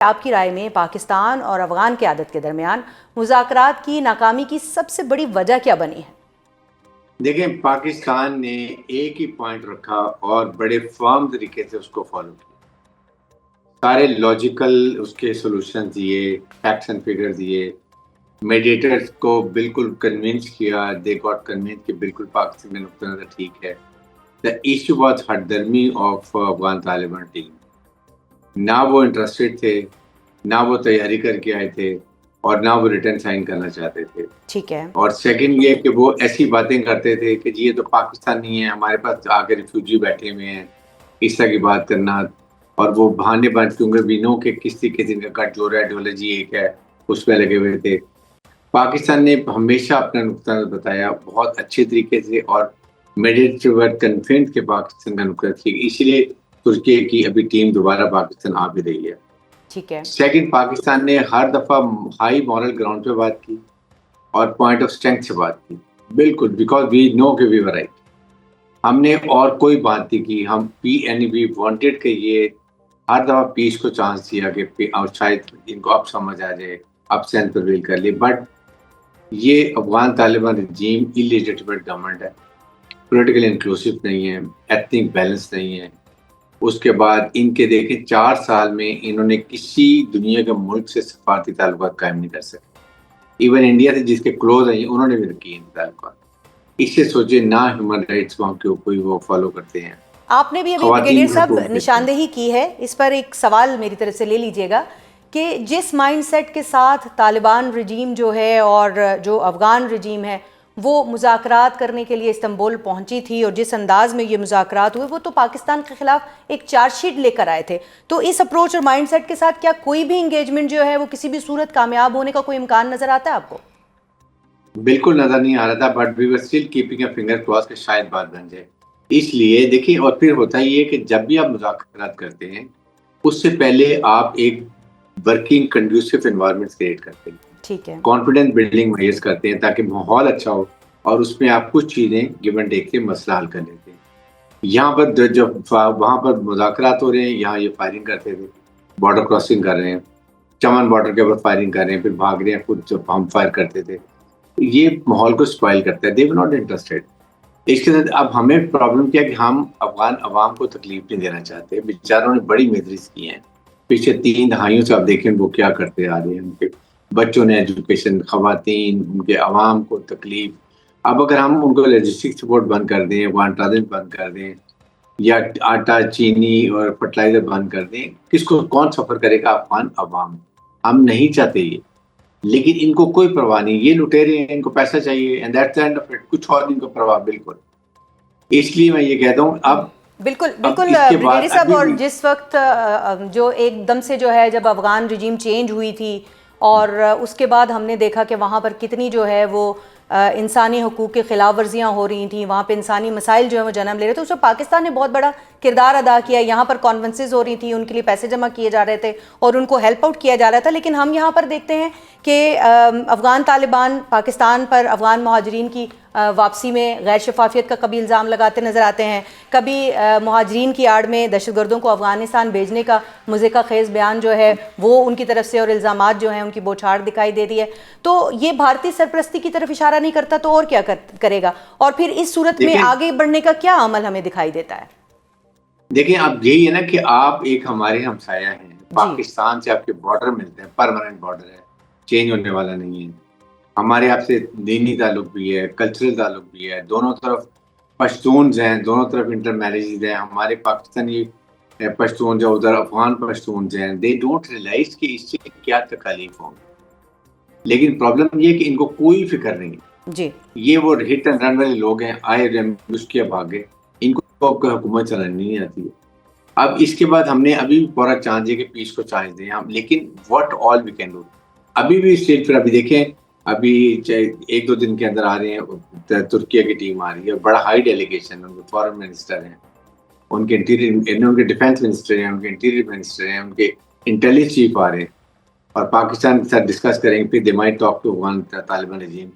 आपकी राय में पाकिस्तान और अफगान क़यादत के दरमियान मुज़ाकरात की नाकामी की सबसे बड़ी वजह क्या बनी है? देखें, पाकिस्तान ने एक ही पॉइंट रखा और बड़े फर्म तरीके से उसको फॉलो किया। सारे लॉजिकल उसके सॉल्यूशन दिए, फैक्ट्स एंड फिगर दिए, मेडिएटर्स को बिल्कुल कन्विंस किया। दे गॉट कन्विंस कि बिल्कुल पाकिस्तान का नुक्ता नज़र ठीक है। द इशू वाज हटदर्मी ऑफ अफगान तालिबान टीम। ना वो इंटरेस्टेड थे, ना वो तैयारी करके आए थे और ना वो रिटर्न साइन करना चाहते थे। ठीक है। और सेकंड ये कि वो ऐसी बातें करते थे कि जी ये तो पाकिस्तान नहीं है, हमारे पास आके रिफ्यूजी बैठे हुए हैं, इस तरह की बात करना। और वो बहाने बांध क्योंकि वी नो कि किस तरीके से इनका गठजोड़ आइडियोलॉजी एक है, उसमें लगे हुए थे। पाकिस्तान ने हमेशा अपना नुक्ता बताया बहुत अच्छे तरीके से और मेडिएट वर कन्फर्म्ड कि पाकिस्तान का नुक्ता ठीक है। इसलिए तुर्की की अभी टीम दोबारा पाकिस्तान आ भी रही है। ठीक है। सेकंड, पाकिस्तान ने हर दफ़ा हाई मॉरल ग्राउंड पे बात की और पॉइंट ऑफ स्ट्रेंथ से बात की। बिल्कुल, बिकॉज़ वी नो कि वी वर राइट। हमने और कोई बात नहीं की। हम पी एंड वी वांटेड कि ये हर दफ़ा पीस को चांस दिया कि और शायद इनको अब समझ आ जाए, अब सेंस प्रिवेल कर ले। बट ये अफ़गान तालिबान रजीम इलेजिटिमेट गवर्नमेंट है, पॉलिटिकली इंक्लूसिव नहीं है, एथनिक बैलेंस नहीं है। उसके बाद इनके देखें 4 साल में इन्होंने किसी दुनिया के मुल्क से सफारती ताल्लुकात कायम नहीं कर सके। इवन इंडिया से जिसके क्लोज हैं उन्होंने भी किए इन ताल्लुकात। इससे सोचे ना ह्यूमन राइट्स वहाँ के कोई वो फॉलो करते हैं। आपने भी अभी ब्रिगेडियर साहब निशानदेही की है, इस पर एक सवाल मेरी तरफ से ले लीजिएगा कि जिस माइंडसेट के साथ तालिबान रजीम जो है और जो अफगान रजीम है वो मुज़ाकरात करने के लिए इस्तांबुल पहुंची थी और जिस अंदाज में ये मुज़ाकरात हुए वो तो पाकिस्तान के खिलाफ एक चार्जशीट लेकर आए थे, तो इस अप्रोच और माइंडसेट के साथ क्या कोई भी इंगेजमेंट जो है वो किसी भी सूरत कामयाब होने का कोई इम्कान नज़र आता है आपको? बिल्कुल नज़र नहीं आ रहा था, but we were still keeping a finger cross कि शायद बात बन जाए। इसलिए देखिए, और फिर होता ही है कि जब भी आप मुज़ाकरात करते हैं, उससे पहले आप एक वर्किंग कंड्यूसिव एनवायरनमेंट क्रिएट करते हैं। ठीक है। कॉन्फिडेंस बिल्डिंग मेजर्स करते हैं ताकि माहौल अच्छा हो और उसमें आप कुछ चीज़ें गिव एंड टेक से मसला हल कर लेते हैं। यहाँ पर जब वहाँ पर मुज़ाकरात हो रहे हैं, यहाँ ये फायरिंग करते थे, बॉर्डर क्रॉसिंग कर रहे हैं, चमन बॉर्डर के ऊपर फायरिंग कर रहे हैं, फिर भाग रहे हैं, खुद जब हम फायर करते थे। ये माहौल को स्पॉइल करता है। दे वर नॉट इंटरेस्टेड। इसके साथ अब हमें प्रॉब्लम क्या है कि हम अफगान अवाम को तकलीफ नहीं देना चाहते। बेचारों ने बड़ी मेजरीज की हैं। पिछले 3 दहाइयों से आप देखें वो क्या करते आ रहे हैं। उनके बच्चों ने एजुकेशन, खवातीन, उनके अवाम को तकलीफ। अब अगर हम उनको लॉजिस्टिक सपोर्ट बंद कर दें, वहाँ ट्रांजिट बंद कर दें या आटा, चीनी और फर्टिलाइजर बंद कर दें, किसको कौन सफ़र करेगा? अफगान अवाम। हम नहीं चाहते ये, लेकिन इनको कोई परवाह नहीं। ये लुटेरे हैं, इनको पैसा चाहिए and that's the end of it. कुछ और इनको परवाह बिल्कुल। इसलिए मैं ये कहता हूँ अब बिल्कुल अब बिल्कुल इसके बाद ब्रिगेडियर साहब, अभी और भी जिस वक्त जो एकदम से जो है जब अफगान रिजीम चेंज हुई थी और उसके बाद हमने देखा कि वहाँ पर कितनी जो है वो इंसानी हकूक़ की खिलाफ वर्जियाँ हो रही थी, वहाँ पे इंसानी मसाइल जो है वो जन्म ले रहे थे, उसमें पाकिस्तान ने बहुत बड़ा किरदार अदा किया। यहाँ पर कॉन्फ्रेंसेज हो रही थी, उनके लिए पैसे जमा किए जा रहे थे और उनको हेल्प आउट किया जा रहा था। लेकिन हम यहाँ पर देखते हैं कि अफगान तालिबान पाकिस्तान पर अफगान महाजरीन की वापसी में गैर शफाफियत का कभी इल्ज़ाम लगाते नज़र आते हैं, कभी महाजरीन की आड़ में दहशतगर्दों को अफगानिस्तान भेजने का मुज़िका खेज़ बयान जो है वो उनकी तरफ से और इल्ज़ामात जो हैं उनकी बौछार दिखाई दे रही है। तो ये भारतीय सरपरस्ती की तरफ इशारा नहीं करता तो और क्या करेगा? और फिर इस सूरत में आगे बढ़ने का क्या अमल हमें दिखाई देता है? देखिए, अब यही है ना कि आप एक हमारे हमसाया हैं, पाकिस्तान से आपके बॉर्डर मिलते हैं, परमानेंट बॉर्डर है, चेंज होने वाला नहीं है। हमारे आपसे दीनी ताल्लुक भी है, कल्चरल ताल्लुक भी है, दोनों तरफ पश्तून्स हैं, दोनों तरफ इंटर मैरिजेज हैं। हमारे पाकिस्तानी पश्तून जो उधर अफगान पश्तून्स हैं, दे डोंट रियलाइज कि इससे क्या तकलीफ होंगी। लेकिन प्रॉब्लम ये है कि इनको कोई फिक्र नहीं है जी। ये वो हिट एंड रन वाले लोग हैं, आए रेम्बुश किया भागे। इनको आपको हुकूमत चलानी नहीं आती है। अब इसके बाद हमने अभी भी पूरा चांस है कि पीस को चांस दें हम, लेकिन what all we can do. अभी भी स्टेज पर अभी देखें, अभी 1-2 दिन के अंदर आ रहे हैं, तुर्की की टीम आ रही है, बड़ा हाई डेलीगेशन, उनके फॉरेन मिनिस्टर हैं, उनके इंटीरियर, उनके डिफेंस मिनिस्टर हैं, उनके इंटीरियर मिनिस्टर हैं, उनके इंटेलिजेंस चीफ आ रहे हैं और पाकिस्तान के साथ डिस्कस करेंगे। फिर they might talk to one Taliban regime.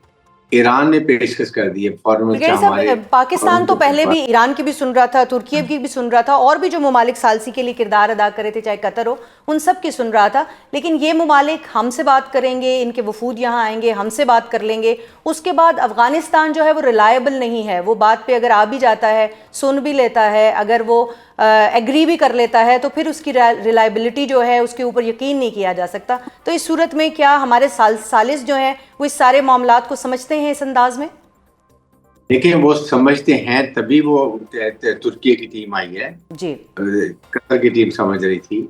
Iran ने पेशकश कर दी है फॉर्मल ब्रिगेडियर साहब, पाकिस्तान तो पहले भी ईरान की भी सुन रहा था, तुर्की की भी सुन रहा था, और भी जो ममालिक सालसी के लिए किरदार अदा कर रहे थे, चाहे कतर हो, उन सब की सुन रहा था। लेकिन ये ममालिक हमसे बात करेंगे, इनके वफूद यहाँ आएंगे, हमसे बात कर लेंगे, उसके बाद अफगानिस्तान जो है वो रिलायबल नहीं है। वो बात पे अगर आ भी जाता है, सुन भी लेता है, अगर वो एग्री भी कर लेता है, तो फिर उसकी रिलायबिलिटी जो है उसके ऊपर यकीन नहीं किया जा सकता। तो इस सूरत में क्या हमारे सालिस जो हैं वो इस सारे मामलात को समझते हैं इस अंदाज में? देखिए, वो समझते हैं तभी वो तुर्की की टीम आई है जी। कतर की टीम समझ रही थी।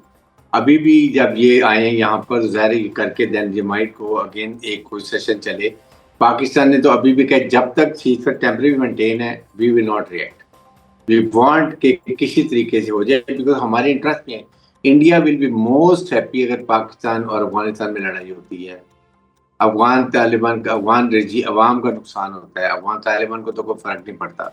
अभी भी जब ये आए यहाँ पर ज़ाहिर करके देन ये माइट को अगेन एक कोई सेशन चले। पाकिस्तान ने तो अभी भी कहा जब तक सीज़फायर टेम्परेरी मेंटेन है we will not react, we want कि किसी तरीके से हो जाए, बिकॉज हमारे इंटरेस्ट में है। India will be most happy अगर पाकिस्तान और अफगानिस्तान में लड़ाई होती है। अफगान तालिबान का अवाम का नुकसान होता है, अफगान तालिबान को तो कोई फर्क नहीं पड़ता,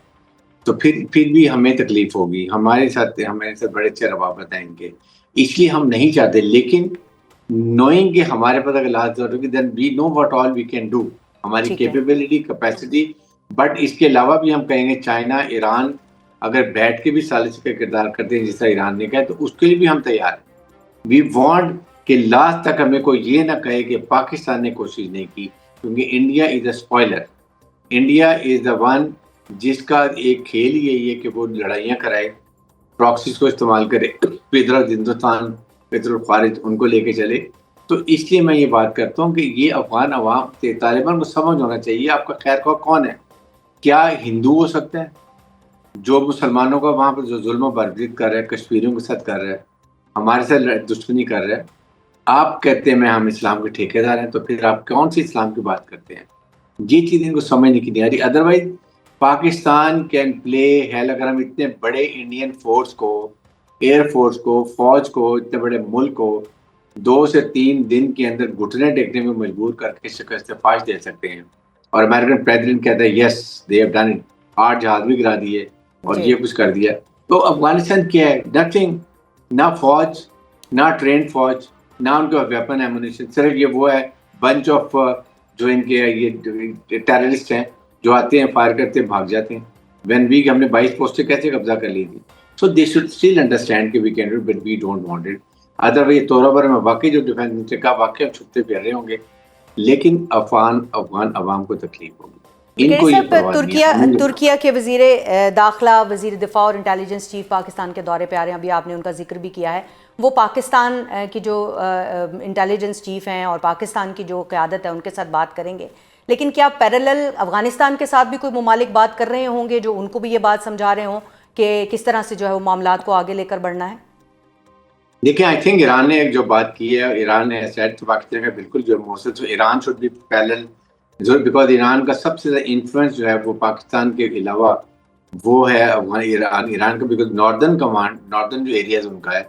तो फिर भी हमें तकलीफ होगी। हमारे साथ बड़े अच्छे रवाबत हैं इनके, इसलिए हम नहीं चाहते। लेकिन नोइंग कि हमारे पास अगर लास्ट होगी then we know what all we can do, हमारी कैपेबिलिटी कैपेसिटी। बट इसके अलावा भी हम कहेंगे चाइना ईरान अगर बैठ के भी सालिसी का किरदार करते हैं जैसा ईरान ने कहा, तो उसके लिए भी हम तैयार हैं। वी वांट कि लास्ट तक हमें कोई ये ना कहे कि पाकिस्तान ने कोशिश नहीं की, क्योंकि India is a spoiler. India is the one जिसका एक खेल ही यही है कि वो लड़ाइयाँ कराए, प्रॉक्सीज को इस्तेमाल करे, इधर हिंदुस्तान इधर खारिज उनको लेके चले। तो इसलिए मैं ये बात करता हूँ कि ये अफगान अवाम तालिबान को समझ होना चाहिए आपका खैर ख्वाह कौन है। क्या हिंदू हो सकता है जो मुसलमानों का वहाँ पर जो जुल्म बर्बाद कर रहा है, कश्मीरियों के साथ कर रहा है, हमारे साथ दुश्मनी कर रहा है? आप कहते हैं मैं हम इस्लाम के ठेकेदार हैं, तो फिर आप कौन सी इस्लाम की बात करते हैं? ये चीज़ इनको समझ नहीं आ रही। Otherwise Pakistan can play hello. अगर हम इतने बड़े इंडियन फोर्स को, एयरफोर्स को, फौज को, इतने बड़े मुल्क को 2 से 3 दिन के अंदर घुटने टेकने में मजबूर करके शिकस्त फाश दे सकते हैं, और अमेरिकन प्रेसिडेंट कहता है yes they have done it, 8 जहाज भी गिरा दिए और ये कुछ कर दिया। तो अफगानिस्तान क्या है? नथिंग, ना फौज, ना ट्रेन फौज, ना उनका वेपन एमुनिशन, सिर्फ ये वो है बंच ऑफ जो इनके ये टेररिस्ट हैं जो आते हैं, फायर करते हैं, भाग जाते हैं। व्हेन वी हमने 22 पोस्टें कैसे कब्जा कर ली थी। So they should still understand कि we can do it but we don't want it. Otherwise तौर में वाकई जो डिफेंस मिनिस्टर का वाकई छुपते फिर रहे होंगे, लेकिन अफगान अवाम को तकलीफ होगी। इनको ये तुर्किया के वजीर दाखिला, वजीर दिफा और इंटेलिजेंस चीफ पाकिस्तान के दौरे पे आ रहे हैं। अभी आपने उनका जिक्र भी किया है। वो पाकिस्तान की जो इंटेलिजेंस चीफ हैं और पाकिस्तान की जो क़यादत है उनके साथ बात करेंगे, लेकिन क्या पैरेलल अफगानिस्तान के साथ भी कोई ममालिक बात कर रहे होंगे जो उनको भी ये बात समझा रहे हों कि किस तरह से जो है वो मामलात को आगे लेकर बढ़ना है? देखिए, आई थिंक ईरान ने एक जो बात की है, ईरान ने सेट तो पाकिस्तान का बिल्कुल जो मोस्ट, तो Iran should be parallel because Iran का सबसे ज़्यादा इन्फ्लुएंस जो है वो पाकिस्तान के अलावा वो है ईरान का, बिकॉज नॉर्दर्न कमांड, नॉर्दर्न जो एरियाज उनका है,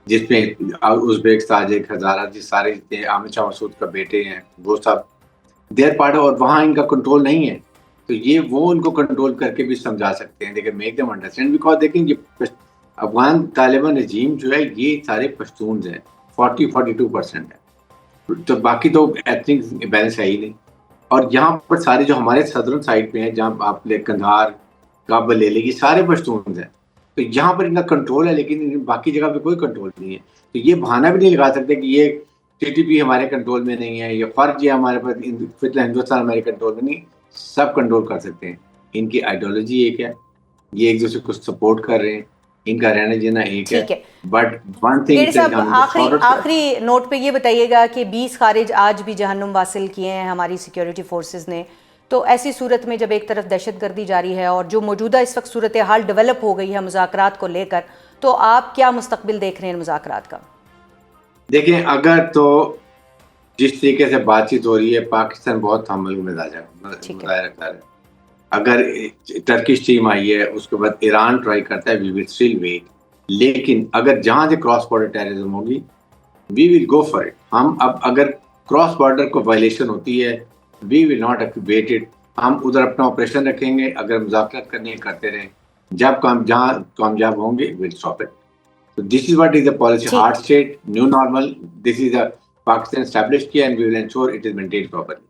जिसमें उज़्बेक, ताजिक, हज़ारा जी सारे जितने आमिर शाह मसूद का बेटे हैं वो सब देयर पार्ट, और वहाँ इनका कंट्रोल नहीं है। तो ये वो उनको कंट्रोल करके भी समझा सकते हैं, लेकिन मेक देम अंडरस्टैंड। बिकॉज देखें ये अफगान तालिबान रजीम जो है ये सारे पश्तून हैं, 42% है, तो बाकी तो एथनिक बैलेंस है ही नहीं। और यहाँ पर सारे जो हमारे सदर्न साइड पे हैं, जहाँ आप ले कंधार, काबल ले लेगी, सारे पश्तून हैं, तो यहाँ पर इनका कंट्रोल है, लेकिन बाकी जगह पे कोई कंट्रोल नहीं है। तो ये बहाना भी नहीं लगा सकते कि ये टीटीपी हमारे कंट्रोल में नहीं है, ये फर्ज है हमारे पास, हिंदुस्तान हमारे कंट्रोल में नहीं। सब कंट्रोल कर सकते हैं। इनकी आइडियोलॉजी एक है, ये एक दूसरे को सपोर्ट कर रहे हैं, इनका रहना जीना एक है। बट वन थिंग, आखिरी नोट पे ये बताइएगा कि 20 खारिज आज भी जहन्नुम वासिल किए हैं हमारी सिक्योरिटी फोर्सेस ने, तो ऐसी सूरत में जब एक तरफ दहशतगर्दी जारी है और जो मौजूदा इस वक्त सूरत हाल डेवलप हो गई है मुज़ाकरात को लेकर, तो आप क्या मुस्तकबिल देख रहे हैं मुज़ाकरात का? देखें, अगर तो जिस तरीके से बातचीत हो रही है, पाकिस्तान बहुत तहम्मुल का मुजाहिरा रखता है। अगर टर्किश टीम आई है, उसके बाद ईरान ट्राई करता है, वी विल स्टिल वेट। लेकिन अगर जहां से क्रॉस बॉर्डर टेररिज्म होगी, we will go for it. हम अब अगर क्रॉस बॉर्डर को वायलेशन होती है, we will not wait it. हम उधर अपना ऑपरेशन रखेंगे, अगर मुज़ाकरात करने करते रहें, जब जहां कामयाब होंगे will stop it. So this is what is the policy, hard state, new normal. This is a Pakistan established here and we will ensure it is maintained properly.